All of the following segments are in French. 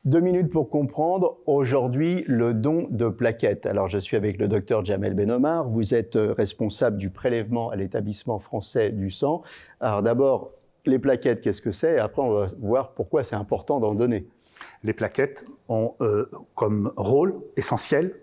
2 minutes pour comprendre, aujourd'hui, le don de plaquettes. Alors, je suis avec le docteur Jamel Benomar. Vous êtes responsable du prélèvement à l'établissement français du sang. Alors d'abord, les plaquettes, qu'est-ce que c'est? Et après, on va voir pourquoi c'est important d'en donner. Les plaquettes ont comme rôle essentiel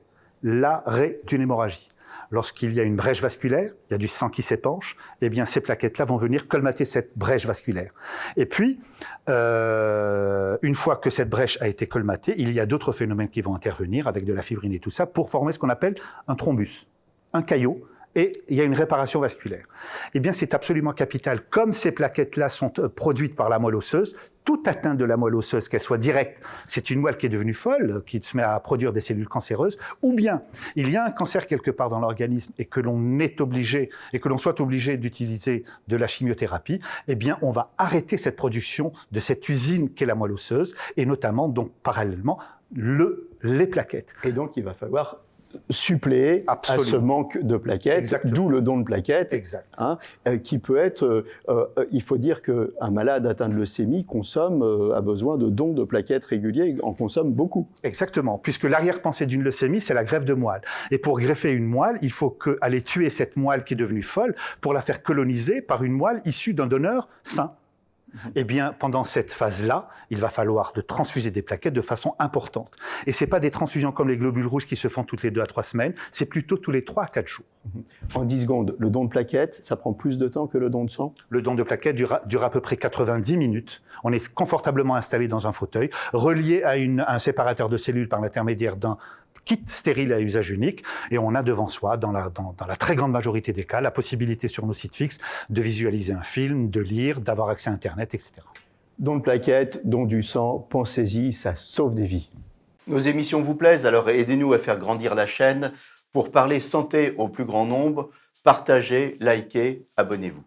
l'arrêt d'une hémorragie. Lorsqu'il y a une brèche vasculaire, il y a du sang qui s'épanche, eh bien ces plaquettes-là vont venir colmater cette brèche vasculaire. Et puis, une fois que cette brèche a été colmatée, il y a d'autres phénomènes qui vont intervenir avec de la fibrine et tout ça pour former ce qu'on appelle un thrombus, un caillot, et il y a une réparation vasculaire. Eh bien, c'est absolument capital. Comme ces plaquettes-là sont produites par la moelle osseuse, toute atteinte de la moelle osseuse, qu'elle soit directe, c'est une moelle qui est devenue folle, qui se met à produire des cellules cancéreuses, ou bien il y a un cancer quelque part dans l'organisme et que l'on est obligé, et que l'on soit obligé d'utiliser de la chimiothérapie, eh bien, on va arrêter cette production de cette usine qu'est la moelle osseuse, et notamment, donc, parallèlement, les plaquettes. Et donc, il va falloir suppléer Absolument. à ce manque de plaquettes, d'où le don de plaquettes, qui peut être, il faut dire qu'un malade atteint de leucémie a besoin de dons de plaquettes réguliers, en consomme beaucoup. Exactement, puisque l'arrière-pensée d'une leucémie, c'est la greffe de moelle. Et pour greffer une moelle, il faut aller tuer cette moelle qui est devenue folle pour la faire coloniser par une moelle issue d'un donneur sain. Eh bien, pendant cette phase-là, il va falloir de transfuser des plaquettes de façon importante. Et ce n'est pas des transfusions comme les globules rouges qui se font toutes les 2 à 3 semaines, c'est plutôt tous les 3 à 4 jours. En 10 secondes, le don de plaquettes, ça prend plus de temps que le don de sang? Le don de plaquettes dure à peu près 90 minutes. On est confortablement installé dans un fauteuil, relié à un séparateur de cellules par l'intermédiaire d'un kit stérile à usage unique, et on a devant soi, dans la très grande majorité des cas, la possibilité sur nos sites fixes de visualiser un film, de lire, d'avoir accès à Internet, etc. Don de plaquettes, don du sang, pensez-y, ça sauve des vies. Nos émissions vous plaisent, alors aidez-nous à faire grandir la chaîne. Pour parler santé au plus grand nombre, partagez, likez, abonnez-vous.